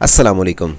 अस्सलामुअलैकुम।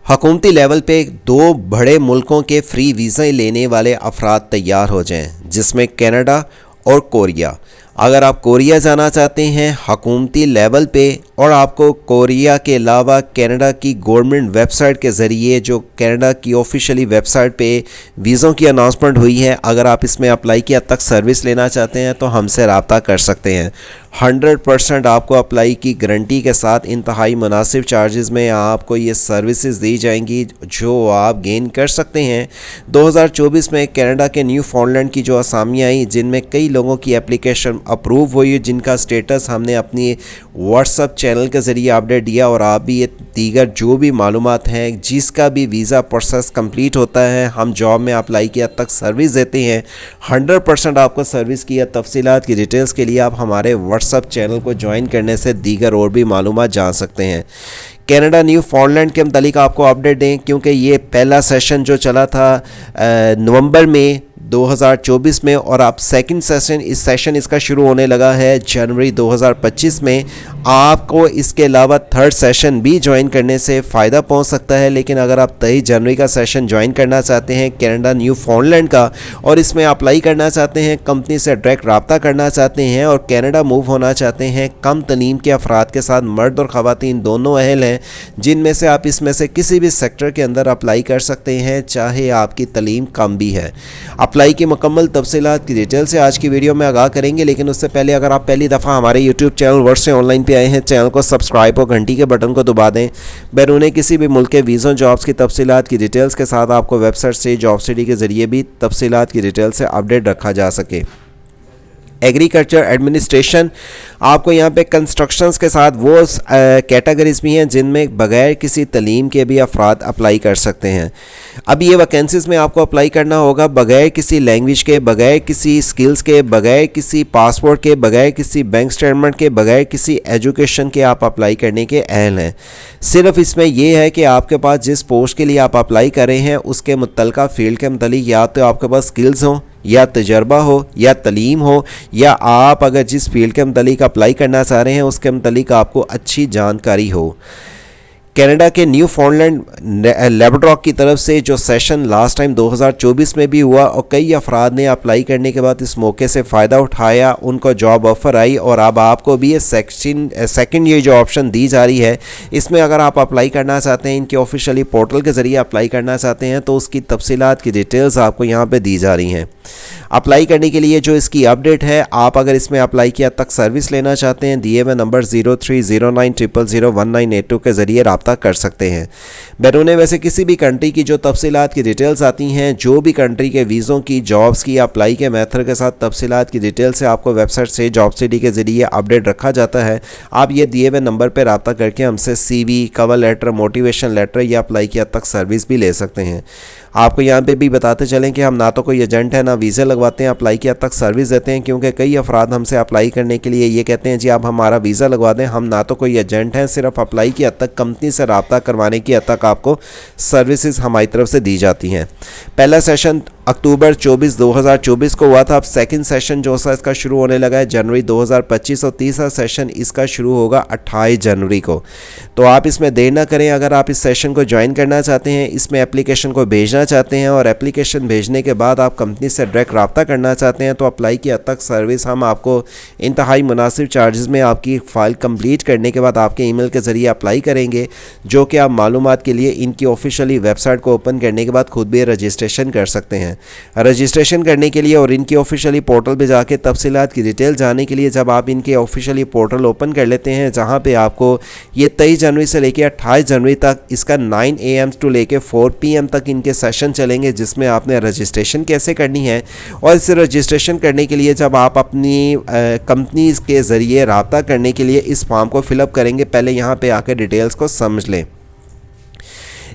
हकूमती लेवल पे दो बड़े मुल्कों के फ्री वीज़ा लेने वाले अफराद तैयार हो जाएं, जिसमें कनाडा और कोरिया। अगर आप कोरिया जाना चाहते हैं हकूमती लेवल पे और आपको कोरिया के अलावा कनाडा की गवर्नमेंट वेबसाइट के ज़रिए, जो कनाडा की ऑफिशियली वेबसाइट पे वीज़ों की अनाउंसमेंट हुई है, अगर आप इसमें अप्लाई किया तक सर्विस लेना चाहते हैं तो हमसे रब्ता कर सकते हैं। 100% आपको अप्लाई की गारंटी के साथ इंतहाई मुनासिब चार्जेस में आपको ये सर्विसेज दी जाएंगी जो आप गेन कर सकते हैं। 2024 में कनाडा के न्यू फाउंडलैंड की जो असामियाँ आई, जिनमें कई लोगों की एप्लीकेशन अप्रूव हुई, जिनका स्टेटस हमने अपनी व्हाट्सअप चैनल के ज़रिए अपडेट दिया, और आप भी ये दीगर जो भी मालूमात हैं, जिसका भी वीज़ा प्रोसेस कंप्लीट होता है, हम जॉब में अप्लाई किया तक सर्विस देते हैं। 100% आपको सर्विस की या तफसीलात की डिटेल्स के लिए आप हमारे व्हाट्सअप चैनल को ज्वाइन करने से दीगर और भी मालूमात जान सकते हैं। कनाडा न्यू फाउंडलैंड के मुतालिक आपको अपडेट दें, क्योंकि ये पहला सेशन जो चला था नवंबर में 2024 में, और आप सेकंड सेशन इसका शुरू होने लगा है जनवरी 2025 में। आपको इसके अलावा थर्ड सेशन भी ज्वाइन करने से फ़ायदा पहुंच सकता है, लेकिन अगर आप 23 जनवरी का सेशन ज्वाइन करना चाहते हैं कनाडा न्यू फाउंडलैंड का, और इसमें अप्लाई करना चाहते हैं, कंपनी से डायरेक्ट रब्ता करना चाहते हैं और कनाडा मूव होना चाहते हैं, कम तलीम के अफराद के साथ, मर्द और ख़वातीन दोनों अहल हैं, जिनमें से आप इसमें से किसी भी सेक्टर के अंदर अप्लाई कर सकते हैं, चाहे आपकी तलीम कम भी है। अप्लाई की मुकम्मल तफसीलात की डिटेल से आज की वीडियो में आगाह करेंगे, लेकिन उससे पहले अगर आप पहली दफ़ा हमारे यूट्यूब चैनल वर्ड से ऑनलाइन पे आए हैं, चैनल को सब्सक्राइब और घंटी के बटन को दबा दें। बैरून किसी भी मुल्क के वीज़ों जॉब्स की तफसीलात की डिटेल्स के साथ आपको वेबसाइट से जॉब सिटी के ज़रिए भी तफसीलात की डिटेल से अपडेट रखा जा सके। एग्रीकल्चर एडमिनिस्ट्रेशन, आपको यहाँ पे कंस्ट्रक्शंस के साथ वो कैटेगरीज भी हैं जिनमें बग़ैर किसी तलीम के भी अफराद अप्लाई कर सकते हैं। अब ये वैकेंसीज़ में आपको अप्लाई करना होगा बग़ैर किसी लैंग्वेज के, बग़ैर किसी स्किल्स के, बग़ैर किसी पासपोर्ट के, बग़ैर किसी बैंक स्टेटमेंट के, बग़ैर किसी एजुकेशन के आप अप्लाई करने के अहल हैं। सिर्फ इसमें यह है कि आपके पास जिस पोस्ट के लिए आप अप्लाई कर रहे हैं उसके मुतल्लिका फील्ड के मुतालिक या तो आपके पास स्किल्स हों, या तजर्बा हो, या तलीम हो, या आप अगर जिस फील्ड के मुतालिक अप्लाई करना चाह रहे हैं उसके मुतालिक आपको अच्छी जानकारी हो। कनाडा के न्यू फाउंडलैंड लैब्राडोर की तरफ से जो सेशन लास्ट टाइम 2024 में भी हुआ, और कई अफराद ने अप्लाई करने के बाद इस मौके से फ़ायदा उठाया, उनको जॉब ऑफ़र आई, और अब आपको भी ये सेकंड ये जो ऑप्शन दी जा रही है, इसमें अगर आप अप्लाई करना चाहते हैं, इनके ऑफिशियली पोर्टल के ज़रिए अप्लाई करना चाहते हैं, तो उसकी तफसीलात की डिटेल्स आपको यहाँ पर दी जा रही हैं। अप्लाई करने के लिए जो इसकी अपडेट है, आप अगर इसमें अप्लाई किया तक सर्विस लेना चाहते हैं, दिए हुए नंबर 0309001982 के ज़रिए रब्ता कर सकते हैं। बैरून वैसे किसी भी कंट्री की जो तफसीलात की डिटेल्स आती हैं, जो भी कंट्री के वीज़ों की, जॉब्स की, अप्लाई के मेथड के साथ तफसीलात की डिटेल से आपको वेबसाइट से जॉब सिटी के ज़रिए अपडेट रखा जाता है। आप ये दिए हुए नंबर पर रब्ता करके हमसे CV, cover letter, motivation letter या अप्लाई किया तक सर्विस भी ले सकते हैं। आपको यहाँ पे भी बताते चलें कि हम ना तो कोई एजेंट है, ना वीज़ा लगवाते हैं, अप्लाई किया तक सर्विस देते हैं, क्योंकि कई अफराद हमसे अप्लाई करने के लिए ये कहते हैं जी आप हमारा वीज़ा लगवा दें। हम ना तो कोई एजेंट हैं, सिर्फ अप्लाई की हद तक, कंपनी से रब्ता करवाने की हद तक आपको सर्विसेज हमारी तरफ से दी जाती हैं। पहला सेशन अक्टूबर 2024 को हुआ था। अब सेकंड सेशन जो सा इसका शुरू होने लगा है जनवरी 2025, और तीसरा सेशन इसका शुरू होगा 28 जनवरी को। तो आप इसमें देर ना करें। अगर आप इस सेशन को ज्वाइन करना चाहते हैं, इसमें एप्लीकेशन को भेजना चाहते हैं, और एप्लीकेशन भेजने के बाद आप कंपनी से डायरेक्ट रब्ता करना चाहते हैं, तो अप्लाई की हद तक सर्विस हम आपको इंतहाई मुनासिब चार्जेस में आपकी फ़ाइल कंप्लीट करने के बाद आपके ईमेल के ज़रिए अप्लाई करेंगे, जो कि आप मालूमात के लिए इनकी ऑफिशियली वेबसाइट को ओपन करने के बाद खुद भी रजिस्ट्रेशन कर सकते हैं। रजिस्ट्रेशन करने के लिए और इनकी ऑफिशियली पोर्टल पे जाके तफसीलात की डिटेल जानने के लिए, जब आप इनके ऑफिशियली पोर्टल ओपन कर लेते हैं, जहां पे आपको ये 23 जनवरी से लेकर 28 जनवरी तक इसका 9 AM टू लेके 4 PM तक इनके सेशन चलेंगे, जिसमें आपने रजिस्ट्रेशन कैसे करनी है। और इस रजिस्ट्रेशन करने के लिए जब आप अपनी कंपनीज़ के ज़रिए रब्ता करने के लिए इस फॉर्म को फिलअप करेंगे, पहले यहाँ पर आकर डिटेल्स को समझ लें।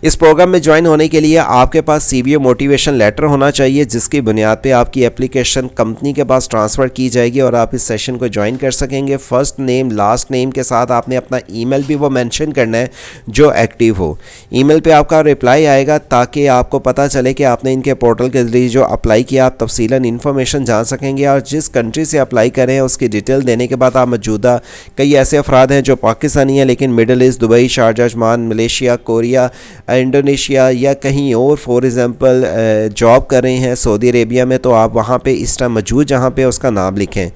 इस प्रोग्राम में ज्वाइन होने के लिए आपके पास सीवी मोटिवेशन लेटर होना चाहिए, जिसकी बुनियाद पे आपकी एप्लीकेशन कंपनी के पास ट्रांसफ़र की जाएगी और आप इस सेशन को ज्वाइन कर सकेंगे। फर्स्ट नेम लास्ट नेम के साथ आपने अपना ईमेल भी वो मेंशन करना है जो एक्टिव हो। ईमेल पे आपका रिप्लाई आएगा ताकि आपको पता चले कि आपने इनके पोर्टल के जरिए जो अप्लाई किया, आप तफसीलन इन्फॉर्मेशन जान सकेंगे और जिस कंट्री से अप्लाई करें उसकी डिटेल देने के बाद आप मौजूदा कई ऐसे अफराद हैं जो पाकिस्तानी हैं लेकिन middle east, Dubai, Sharjah, Oman, Malaysia, Korea, Indonesia या कहीं और फॉर एग्ज़ाम्पल जॉब कर रहे हैं सऊदी अरेबिया में, तो आप वहाँ पे इस टाइम मौजूद जहाँ पे उसका नाम लिखें।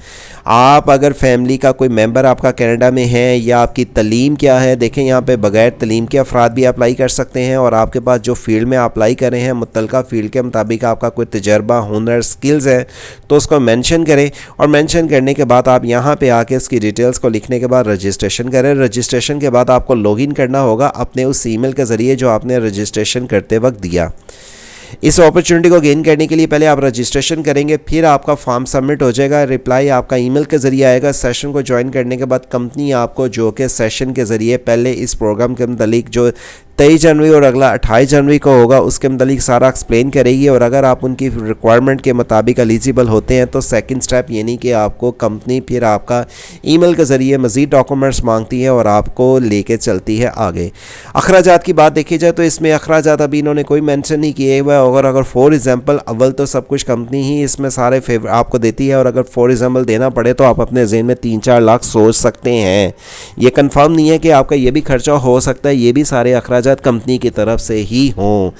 आप अगर फैमिली का कोई मेंबर आपका कनाडा में है या आपकी तलीम क्या है, देखें यहाँ पे बगैर तलीम के अफराद भी अप्लाई कर सकते हैं और आपके पास जो फील्ड में अप्लाई कर रहे हैं मुतलका फील्ड के मुताबिक आपका कोई तजर्बा, हुनर, स्किल्स है तो उसको मेंशन करें और मेंशन करने के बाद आप यहाँ पे आके इसकी डिटेल्स को लिखने के बाद रजिस्ट्रेशन करें। रजिस्ट्रेशन के बाद आपको लॉगिन करना होगा अपने उस ईमेल के ज़रिए जो आपने रजिस्ट्रेशन करते वक्त दिया। इस अपॉर्चुनिटी को गेन करने के लिए पहले आप रजिस्ट्रेशन करेंगे, फिर आपका फॉर्म सबमिट हो जाएगा, रिप्लाई आपका ईमेल के ज़रिए आएगा। सेशन को ज्वाइन करने के बाद कंपनी आपको जो कि सेशन के ज़रिए पहले इस प्रोग्राम के मतलब जो 23 जनवरी और अगला 28 जनवरी को होगा उसके मतलब सारा एक्सप्लेन करेगी और अगर आप उनकी रिक्वायरमेंट के मुताबिक एलिजिबल होते हैं तो सेकंड स्टेप यानी कि आपको कंपनी फिर आपका ईमेल के ज़रिए मज़ीद डॉक्यूमेंट्स मांगती है और आपको लेके चलती है आगे। अखराजात की बात देखी जाए तो इसमें अखराजात अभी इन्होंने कोई मेंशन नहीं किए हुए और अगर फॉर एग्ज़ाम्पल अव्वल तो सब कुछ कंपनी ही इसमें सारे फेवर आपको देती है और अगर फॉर एग्ज़ाम्पल देना पड़े तो आप अपने ज़हन में 3-4 लाख सोच सकते हैं। ये कन्फर्म नहीं है कि आपका ये भी खर्चा हो सकता है, ये भी सारे अखराजात कंपनी की तरफ से ही हों,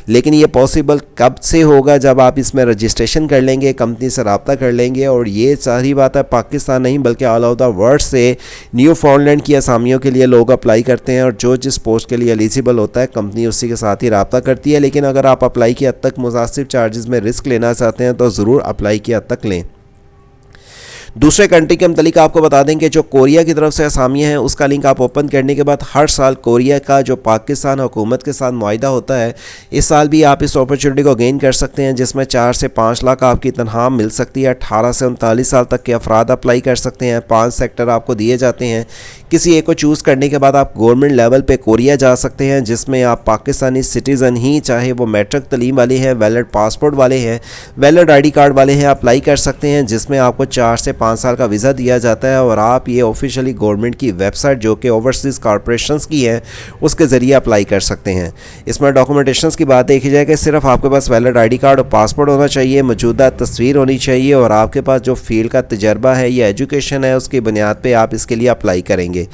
लेकिन ये पॉसिबल कब से होगा जब आप इसमें रजिस्ट्रेशन कर लेंगे, कंपनी से रब्ता कर लेंगे। और ये सारी बात है पाकिस्तान नहीं बल्कि ऑल ओवर द वर्ल्ड से न्यू फाउंडलैंड की असामियों के लिए लोग अप्लाई करते हैं और जो जिस पोस्ट के लिए एलिजिबल होता है कंपनी उसी के साथ ही रब्ता करती है। लेकिन अगर आप अप्लाई की हद तक मुनासिब चार्जेस में रिस्क लेना चाहते हैं तो ज़रूर अप्लाई की हद तक लें। दूसरे कंट्री के मतलब आपको बता दें कि जो कोरिया की तरफ से असामियाँ हैं उसका लिंक आप ओपन करने के बाद हर साल कोरिया का जो पाकिस्तान हुकूमत के साथ मुआहिदा होता है, इस साल भी आप इस अपॉर्चुनिटी को गेन कर सकते हैं जिसमें 4 से 5 लाख आपकी तनख्वाह मिल सकती है। 18 से 39 साल तक के अफराद अप्लाई कर सकते हैं। 5 सेक्टर आपको दिए जाते हैं, किसी एक को चूज़ करने के बाद आप गवर्नमेंट लेवल पे कोरिया जा सकते हैं जिसमें आप पाकिस्तानी सिटीज़न ही, चाहे वो मैट्रिक तलीम वाले हैं, वैलिड पासपोर्ट वाले हैं, वैलिड आईडी कार्ड वाले हैं, अप्लाई कर सकते हैं जिसमें आपको 4 से 5 साल का वीज़ा दिया जाता है और आप ये ऑफिशियली गवर्नमेंट की वेबसाइट जो कि ओवरसीज़ कॉरपोरेशंस की है उसके ज़रिए अप्लाई कर सकते हैं। इसमें डॉक्यूमेंटेशंस की बात देखी जाए कि सिर्फ आपके पास वैलिड आईडी कार्ड और पासपोर्ट होना चाहिए, मौजूदा तस्वीर होनी चाहिए और आपके पास जो फील्ड का तजर्बा है या एजुकेशन है उसकी बुनियाद पर आप इसके लिए अप्लाई करेंगे।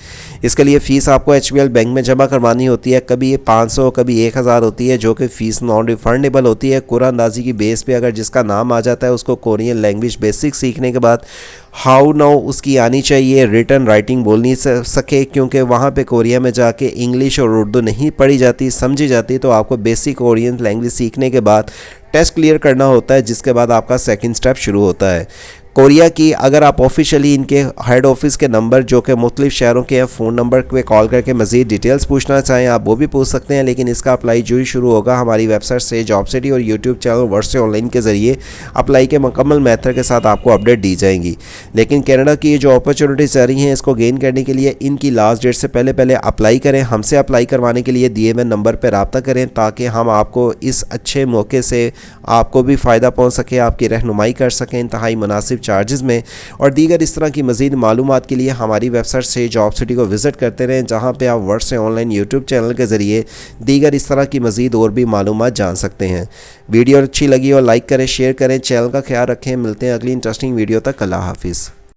इसके लिए फ़ीस आपको HBL बैंक में जमा करवानी होती है, कभी ये 500 कभी 1000 होती है जो कि फ़ीस नॉन रिफंडेबल होती है। कुरान अंदाजी की बेस पे अगर जिसका नाम आ जाता है उसको कोरियन लैंग्वेज बेसिक सीखने के बाद हाउ नाउ उसकी आनी चाहिए, रिटन राइटिंग बोलनी सके क्योंकि वहाँ पे कोरिया में जाके इंग्लिश और उर्दू नहीं पढ़ी जाती समझी जाती, तो आपको बेसिक कोरियन लैंग्वेज सीखने के बाद टेस्ट क्लियर करना होता है जिसके बाद आपका सेकंड स्टेप शुरू होता है। कोरिया की अगर आप ऑफिशियली इनके हेड ऑफिस के नंबर जो कि मुख्तलिफ शहरों के हैं फ़ोन नंबर पे कॉल करके मज़ीद डिटेल्स पूछना चाहें आप वो भी पूछ सकते हैं, लेकिन इसका अप्लाई जो ही शुरू होगा हमारी वेबसाइट से जॉब सिटी और यूट्यूब चैनल वर्ड से ऑनलाइन के ज़रिए अप्लाई के मुकम्मल मेथड के साथ आपको अपडेट दी जाएंगी। लेकिन कनाडा की जो अपॉर्चुनिटीज़ आ रही हैं इसको गेन करने के लिए इनकी लास्ट डेट से पहले अप्लाई करें। हमसे अप्लाई करवाने के लिए दिए हुए नंबर पर रब्ता करें ताकि हम आपको इस अच्छे मौके से आपको भी फ़ायदा पहुँच सके, आपकी रहनुमाई कर सकें इंतहाई मुनासिब चार्जेस में। और दीगर इस तरह की मज़ीद मालूमात के लिए हमारी वेबसाइट से जॉब सिटी को विज़िट करते रहें जहां पे आप वर्ड से ऑनलाइन यूट्यूब चैनल के ज़रिए दीगर इस तरह की मज़ीद और भी मालूमात जान सकते हैं। वीडियो अच्छी लगी और लाइक करें, शेयर करें, चैनल का ख्याल रखें। मिलते हैं अगली इंटरेस्टिंग वीडियो तक। अल्लाह हाफिज़।